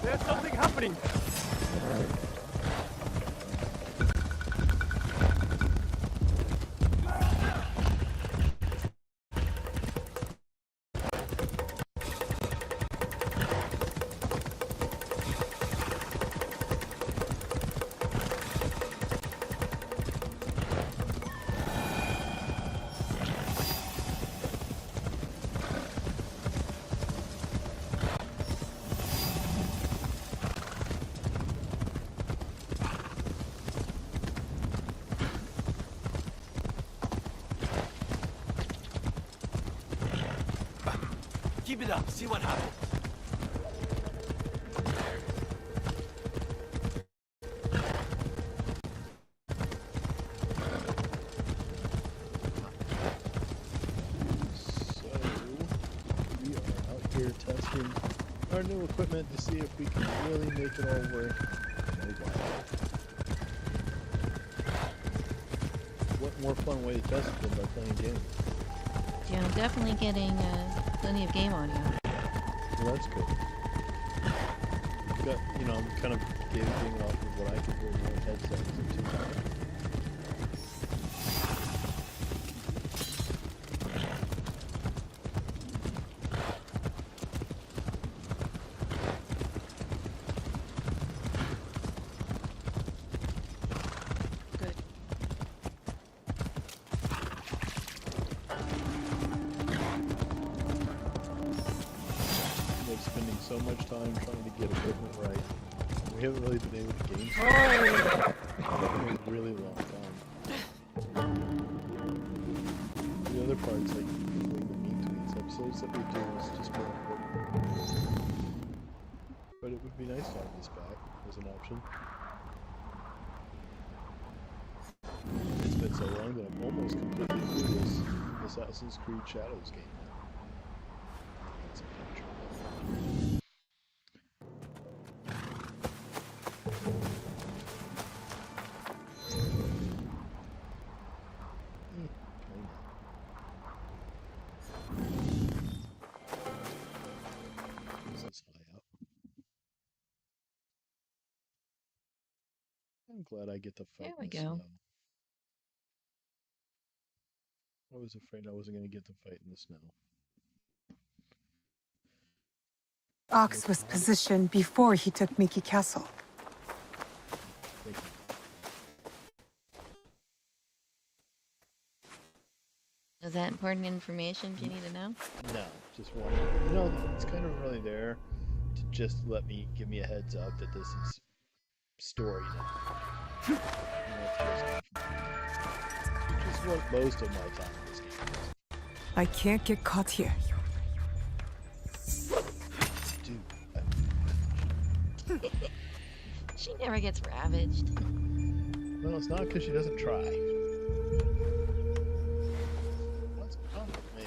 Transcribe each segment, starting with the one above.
There's something happening. Keep it up, see what happens. So, we are out here testing our new equipment to see if we can really make it all work. What more fun way to test it than by playing games? Yeah, I'm definitely getting plenty of game audio. Well, that's good. Got, you know, I'm kind of gauging off of what I can hear in my headset. Isn't too bad. Good. Like spending so much time trying to get equipment right. We haven't really been able to game for a really long time. The other parts, like doing the meat tweets episodes that we do, is just more important. But it would be nice to have this back as an option. It's been so long that I'm almost completely through this Assassin's Creed Shadows game now. That's a picture. I'm glad I get to fight. There we in the go. snow. I was afraid I wasn't going to get to fight in the snow. Ox was positioned before he took Mickey Castle. Thank you. Is that important information you need to know? No, just one. You know, it's kind of really there to just give me a heads up that this is story now. You know, which is what most of my time in this game is. I can't get caught here. Dude, She never gets ravaged. well, it's not because she doesn't try. What's wrong with me?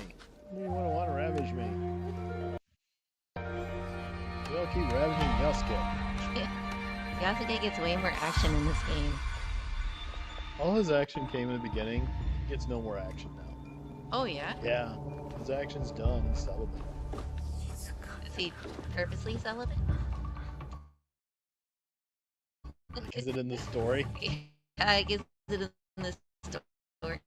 You want to ravage me? You'll keep ravaging Yasuke. Yasuke gets way more action in this game. All his action came in the beginning. He gets no more action now. Oh yeah? Yeah, his action's done. He's celibate. Is he purposely celibate? Is it in the story? I guess it is in the story.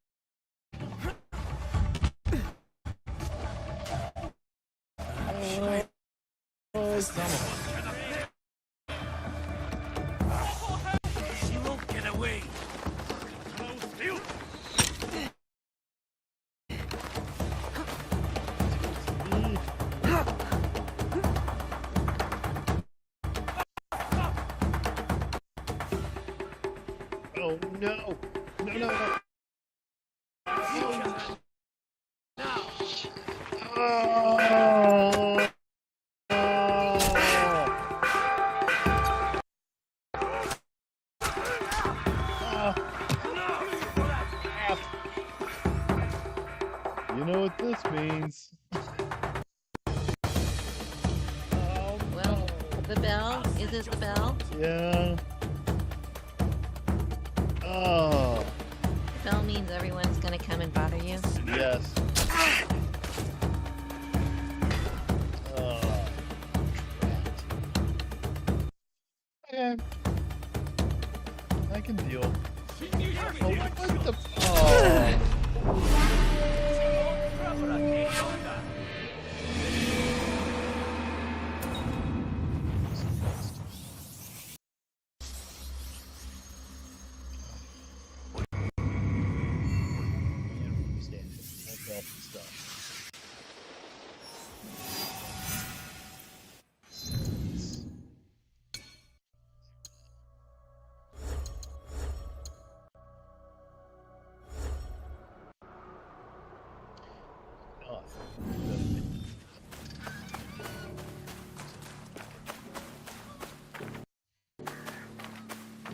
She won't get away. Oh no! No, no, no! Oh! You know what this means. Oh, Well, the bell? Is this the bell? yeah. Oh, The bell means everyone's gonna come and bother you. yes. Oh, can deal. You're Oh, what the? Oh.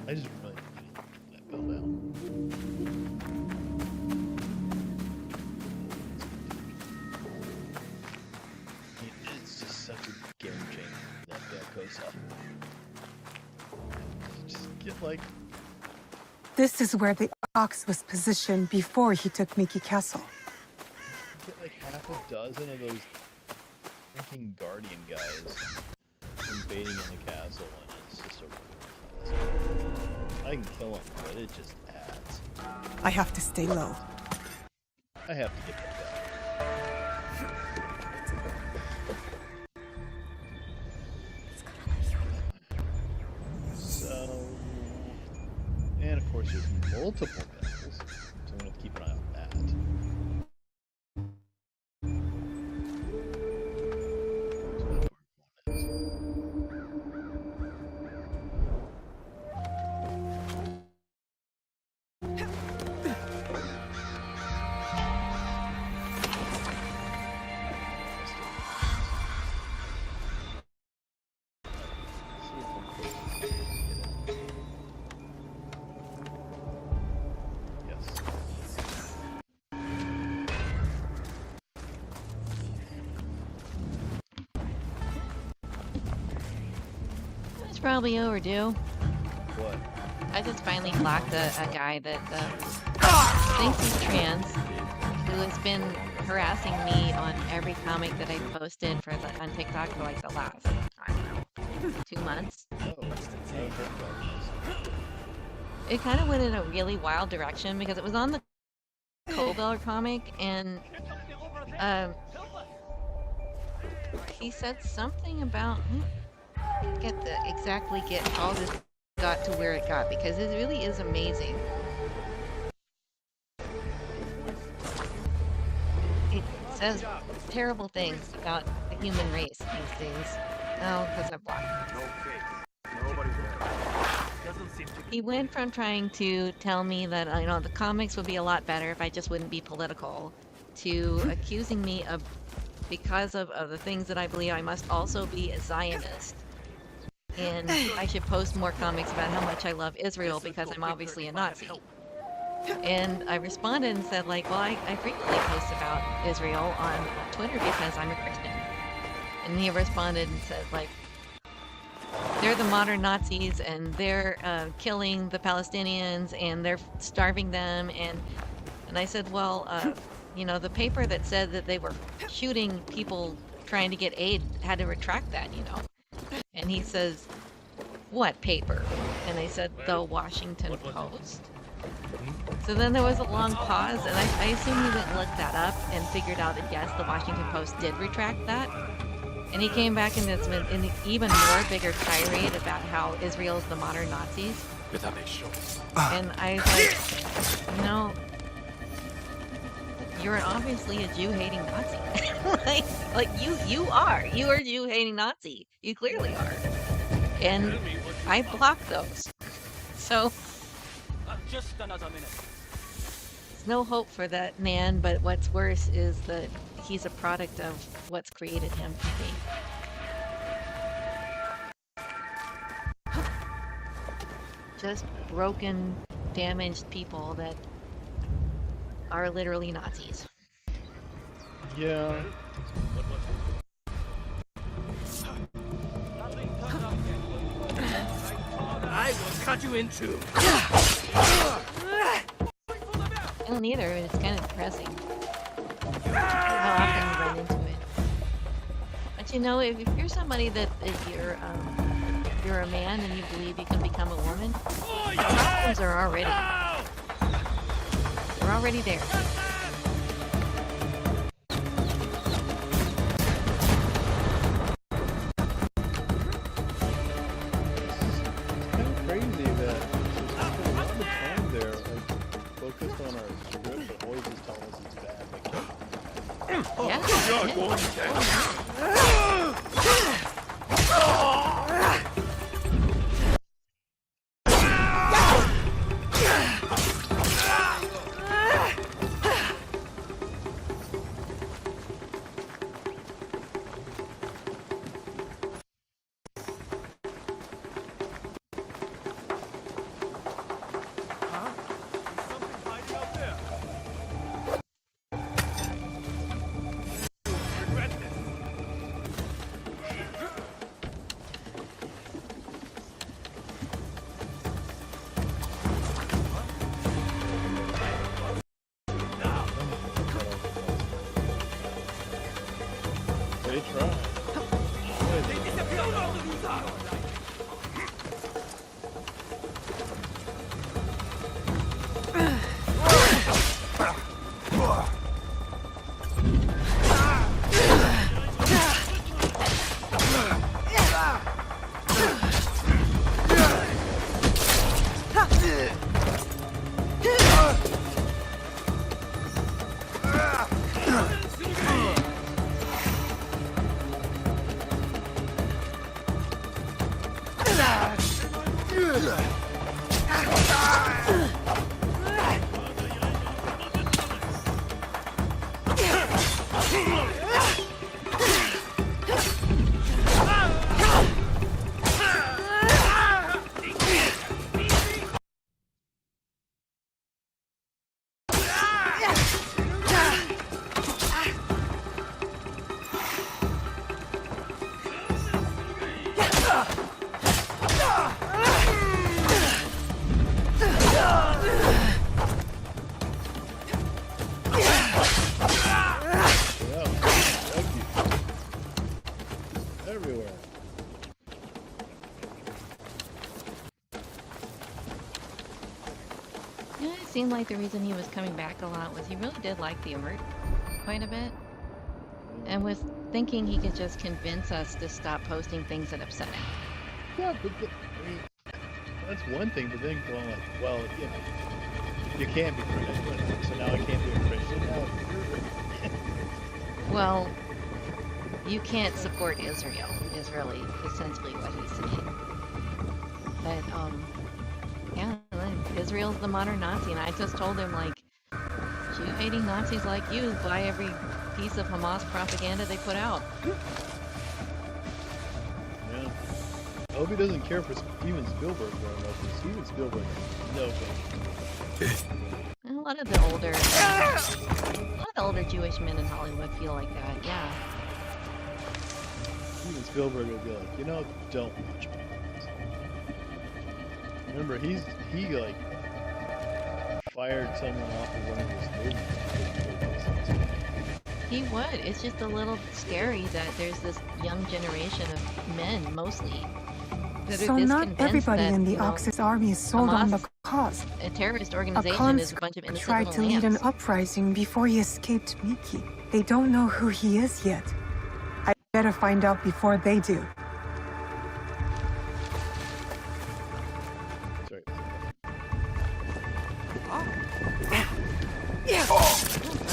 I just really need to let that bell down. It's just such a game changer that Belcosa. Just get like This is where the ox was positioned before he took Mickey Castle. get like half a dozen of those freaking guardian guys invading in the castle, and it's just a. I can kill them, but it just adds. I have to stay low. I have to get that back. So, and of course there's multiple bells, so I'm gonna have to keep an eye on that. Yes. It's probably overdue. What? I just finally blocked a guy that thinks he's trans, who has been harassing me on every comic that I posted on TikTok for like the last, I don't know, 2 months. Oh, I heard about this. It kind of went in a really wild direction because it was on the Kobeller comic, and he said something about exactly get how this got to where it got, because it really is amazing. It says terrible things about the human race these days. Oh, because I blocked. No face. Nobody there. Doesn't seem to be. He went from trying to tell me that the comics would be a lot better if I just wouldn't be political, to accusing me of, because of the things that I believe, I must also be a Zionist. And I should post more comics about how much I love Israel because I'm obviously a Nazi. And I responded and said, like, well, I frequently post about Israel on Twitter because I'm a Christian. And he responded and said, like, they're the modern Nazis, and they're killing the Palestinians, and they're starving them. And I said, well, the paper that said that they were shooting people trying to get aid had to retract that, And he says, what paper? And I said, the Washington Post. So then there was a long pause, and I assume he went and looked that up and figured out that yes, the Washington Post did retract that. And he came back in an even more bigger tirade about how Israel's the modern Nazis. And I was like, you're obviously a Jew-hating Nazi. like you are. You are a Jew-hating Nazi. You clearly are. And I blocked those. So Just another minute. there's no hope for that man, but what's worse is that he's a product of what's created him to be. Just broken, damaged people that are literally Nazis. Yeah. I will cut you in two. I don't either, and it's kind of depressing. How often you run into it. But if you're somebody that you're you're a man and you believe you can become a woman, the problems are already. They're already there. It's kind of crazy that we spent a lot of time there, like, focused on our script, but always just telling us it's bad. Like, Yeah. Huh? There's something hiding out there. Regret this. they try. Yeah, thank you. Everywhere. Yeah, it seemed like the reason he was coming back a lot was he really did like the art quite a bit, and was thinking he could just convince us to stop posting things that upset him. Yeah, but I mean, that's one thing, but then going like, well, you know, you can't be Christian, so now I can't be a Christian now. Well, you can't support Israel is really essentially what he's saying. But yeah, Israel's the modern Nazi, and I just told him like, Jew-hating Nazis like you buy every piece of Hamas propaganda they put out. Yeah. I hope he doesn't care for Steven Spielberg very much, because Steven Spielberg has no faith. And a lot of the older Jewish men in Hollywood feel like that. Yeah. Steven Spielberg would be like, you know, don't watch movies. Remember, he like fired someone off of one of his movies. He would. It's just a little scary that there's this young generation of men, mostly, that So are just not convinced everybody that, in the you know, Oxus army is sold on the Hamas, cause. a terrorist A organization, is a bunch of conscript innocent tried little to lead an lambs. uprising before he escaped Miki. They don't know who he is yet. I better find out before they do. Sorry.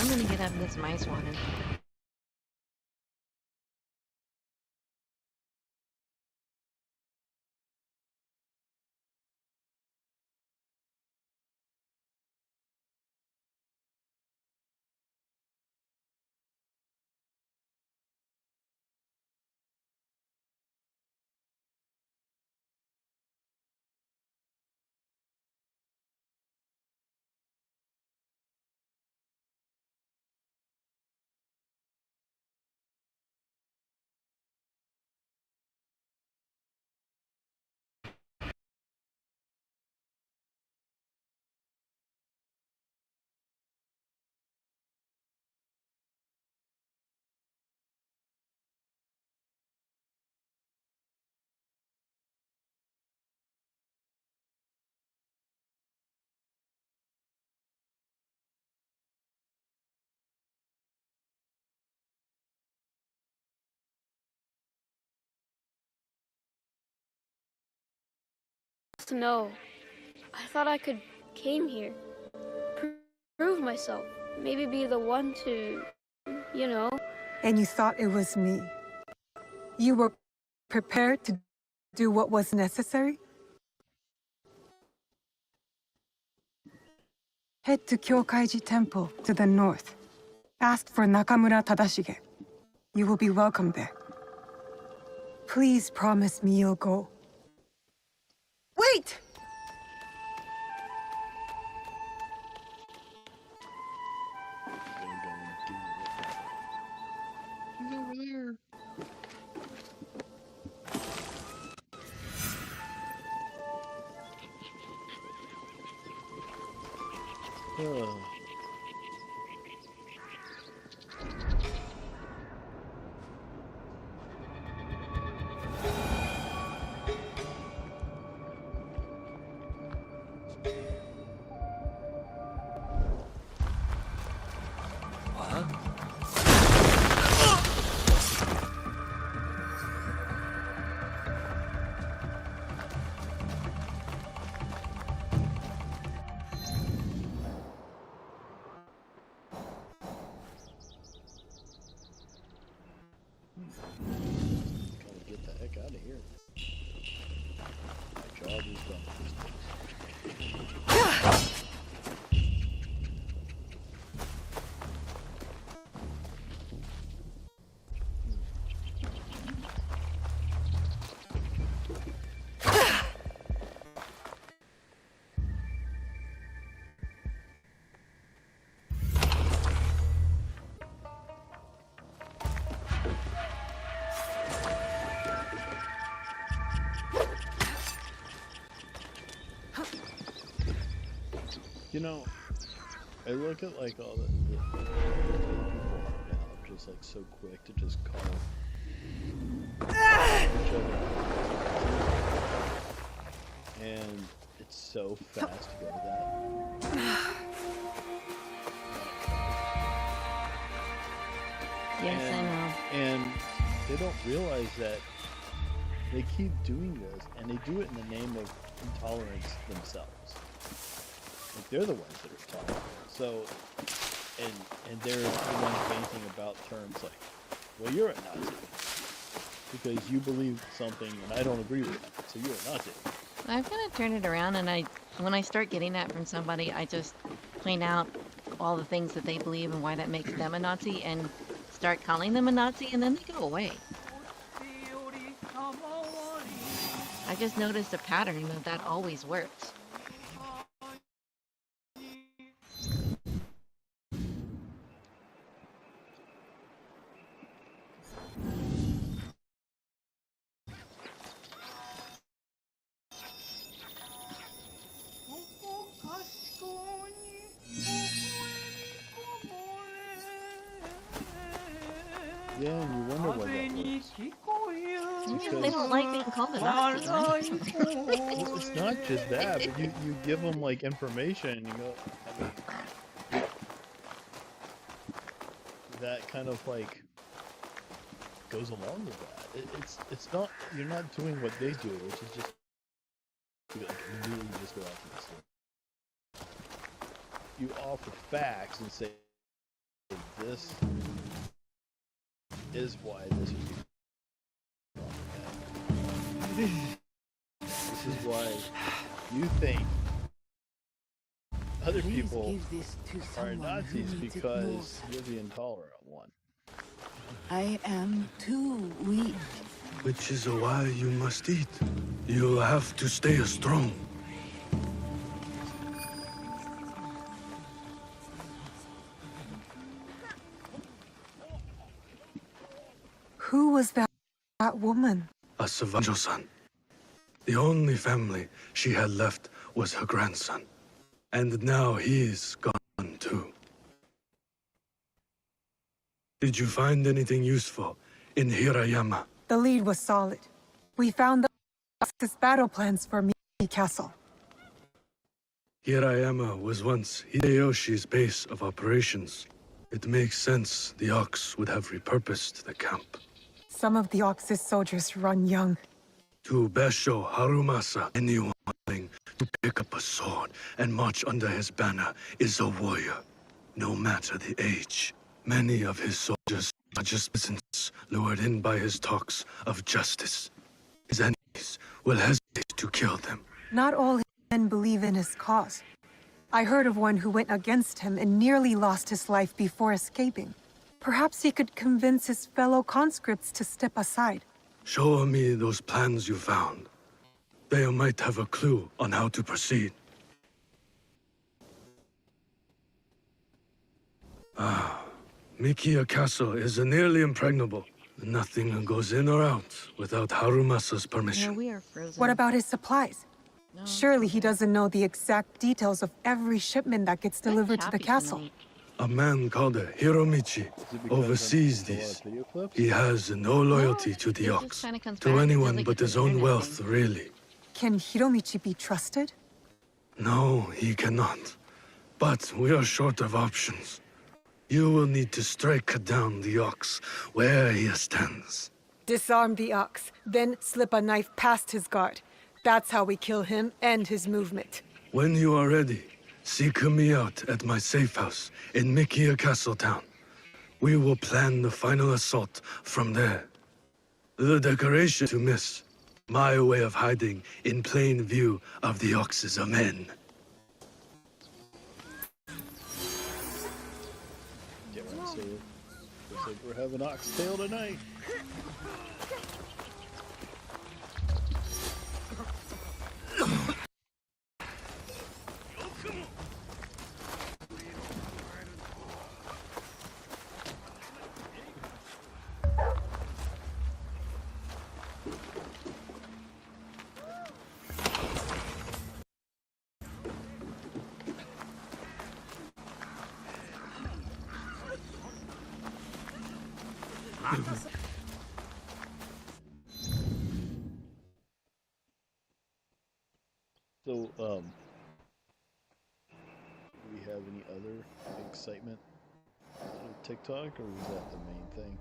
I'm gonna get up this mice water. to know. I thought I could came here, prove myself, maybe be the one to, you know. And you thought it was me. You were prepared to do what was necessary? Head to Kyokaiji Temple to the north. Ask for Nakamura Tadashige. You will be welcome there. Please promise me you'll go. Wait! He's over there. Oh. Gotta get the heck out of here. My job is done. You know, I look at like all the people are now just like so quick to just call each other, and it's so fast to go to that. Yes, I know. And they don't realize that they keep doing this, and they do it in the name of intolerance themselves. Like they're the ones that are intolerant. So, and they're the ones ranting about terms like, well, you're a Nazi because you believe something and I don't agree with that, so you're a Nazi. I've kind of turned it around, and when I start getting that from somebody, I just point out all the things that they believe and why that makes them a Nazi, and start calling them a Nazi, and then they go away. I just noticed a pattern that always works. Yeah, and you wonder why that works. They don't like being called a Nazi. Well, it's not just that, but you give them like information and you go, I mean, that kind of like goes along with that. It's not, you're not doing what they do, which is just like immediately just go after this. You offer facts and say this is why this is this is why you think other people are Nazis because you're the intolerant one. I am too weak. Which is why you must eat. You'll have to stay strong. Who was that woman? A Savanjo-san. The only family she had left was her grandson. And now he's gone too. Did you find anything useful in Hirayama? The lead was solid. We found the Ox's battle plans for Miki Castle. Hirayama was once Hideyoshi's base of operations. It makes sense the Ox would have repurposed the camp. Some of the Ox's soldiers run young. To Basho Harumasa, anyone who pick up a sword and march under his banner is a warrior, no matter the age. Many of his soldiers are just peasants lured in by his talks of justice. His enemies will hesitate to kill them. Not all men believe in his cause. I heard of one who went against him and nearly lost his life before escaping. Perhaps he could convince his fellow conscripts to step aside. Show me those plans you found. They might have a clue on how to proceed. Mikia Castle is nearly impregnable. Nothing goes in or out without Harumasa's No, permission. we are frozen. What about his supplies? No. Surely he doesn't know the exact details of every shipment that gets I'm delivered to the happy castle. tonight. A man called Hiromichi Is it because oversees I'm still these. on video clips? He has no loyalty to the he just Ox, kinda comes back to and anyone does, like, but an his own internet wealth, thing. really. Can Hiromichi be trusted? No, he cannot. But we are short of options. You will need to strike down the Ox where he stands. Disarm the ox, then slip a knife past his guard. That's how we kill him and his movement. When you are ready, seek me out at my safe house in Mikia Castle Town. We will plan the final assault from there. The decoration to miss. My way of hiding in plain view of the Ox's men. Yeah, right, so looks like we're having oxtail tonight. So, do we have any other excitement of TikTok, or was that the main thing?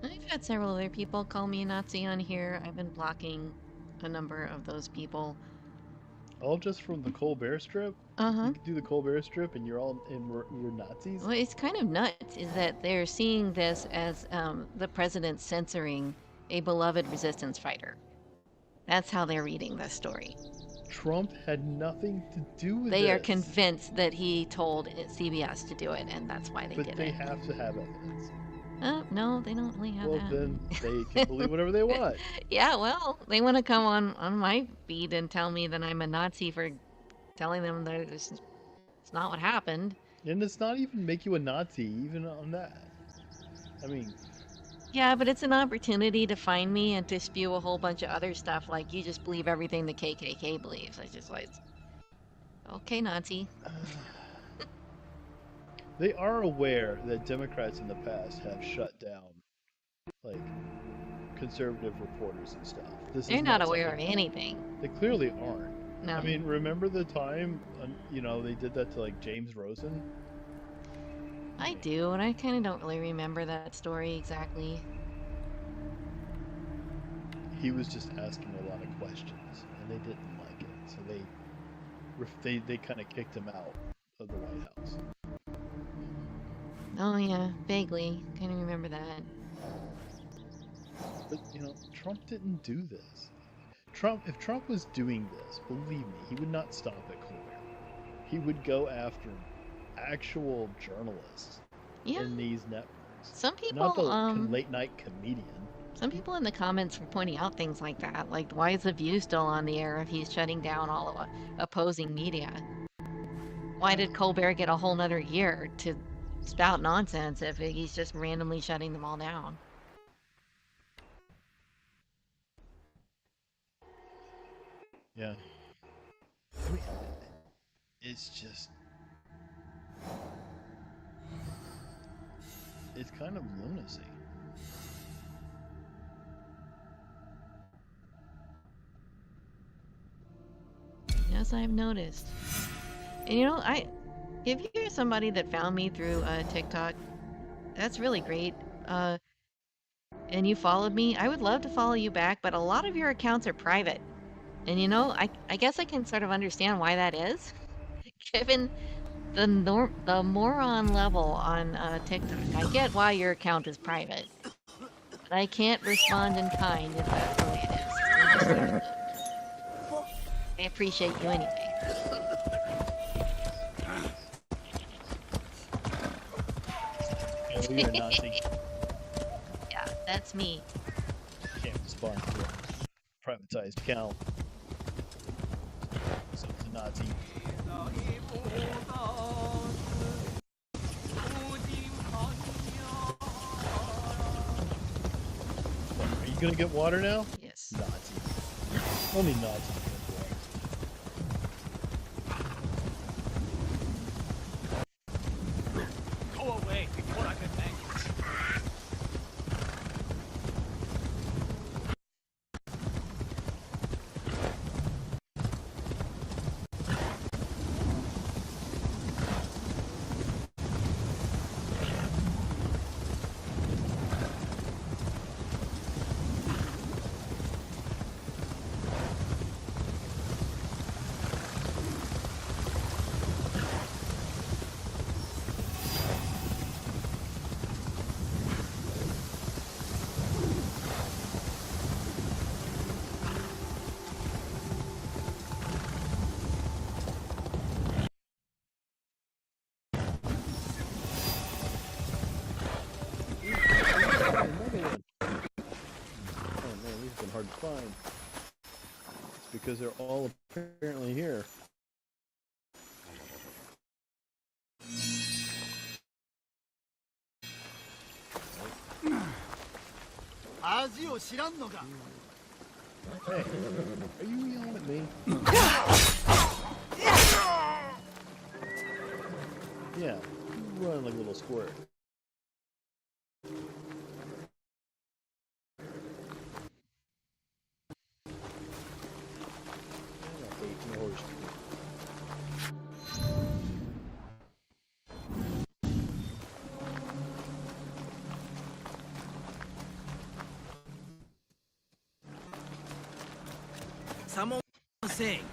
I've had several other people call me a Nazi on here. I've been blocking a number of those people. All just from the Colbert strip? Uh-huh. You can do the Colbert strip and we're Nazis? Well, it's kind of nuts is that they're seeing this as the president censoring a beloved resistance fighter. That's how they're reading this story. Trump had nothing to do with They are this. convinced that he told CBS to do it, and that's why they But did they it. have to have evidence. No, they don't really have Well, that. then they can believe whatever they want. Yeah, well, they want to come on my feed and tell me that I'm a Nazi for telling them that it's not what happened. And it's not even make you a Nazi, even on that. I mean, Yeah, but it's an opportunity to find me and to spew a whole bunch of other stuff like you just believe everything the KKK believes. I just like, okay, Nazi. they are aware that Democrats in the past have shut down, like, conservative reporters and stuff. This They're is not aware of something- anything. They clearly aren't. No. I mean, remember the time, they did that to, like, James Rosen? I do, and I kind of don't really remember that story exactly. He was just asking a lot of questions, and they didn't like it, so they kind of kicked him out of the White House. Oh yeah, vaguely. Kind of remember that. But Trump didn't do this. If Trump was doing this, believe me, he would not stop at Colbert. He would go after actual journalists Yeah. in these networks, Some people, not the late night comedian. some people in the comments were pointing out things like that. Like, why is The View still on the air if he's shutting down all of opposing media? Why did Colbert get a whole nother year to spout nonsense if he's just randomly shutting them all down? Yeah. I mean, it's just... It's kind of lunacy. Yes, I've noticed. And if you're somebody that found me through TikTok, that's really great. And you followed me, I would love to follow you back, but a lot of your accounts are private. And you know, I guess I can sort of understand why that is, given the moron level on TikTok. I get why your account is private, but I can't respond in kind if that's the way it is. I'm just saying. I appreciate you anyway. Oh, you're a Nazi. Yeah, that's me. Can't respond to a privatized account. So it's a Nazi. Are you gonna get water now? Yes. Nazi. Only Nazi can get water. Go away before I get angry. Hard to find. It's because they're all apparently here. Hey, are you yelling at me? Yeah, you run like a little squirt. Someone saying.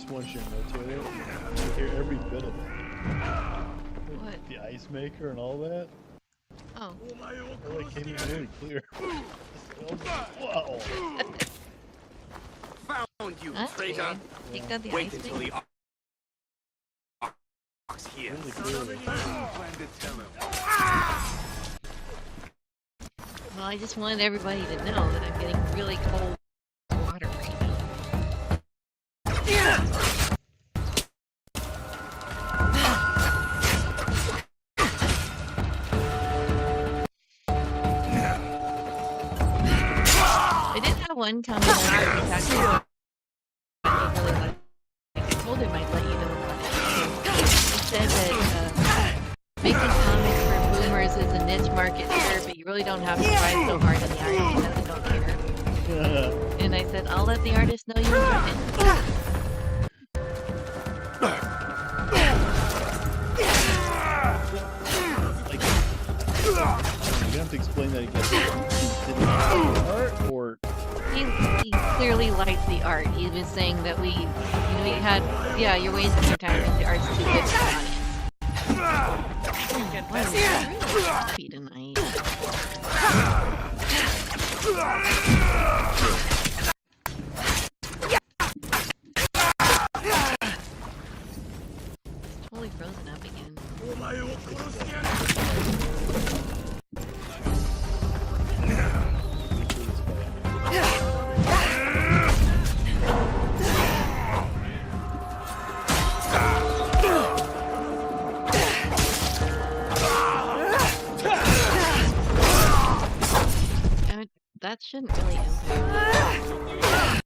Once you're notated, you hear every bit of it. What? The ice maker and all that. Oh. It like came in really clear. Wow. Found you, That's traitor. weird. Take out the Wait ice until thing? the ox here. Really clearly. Well, I just wanted everybody to know that I'm getting really cold water right now. I did have one come in and actually really like, I told him I'd let you know about it. He said that making comics for boomers is a niche market here, but you really don't have to try so hard in the art because they don't care. And I said, I'll let the artist know you enjoyed it. You have to explain that again. Did he like art or? He clearly liked the art. He was saying that we had, yeah, you're wasting your time if the art's too good for the audience. Wow, I'm really happy tonight. Totally frozen up again. That shouldn't really impact.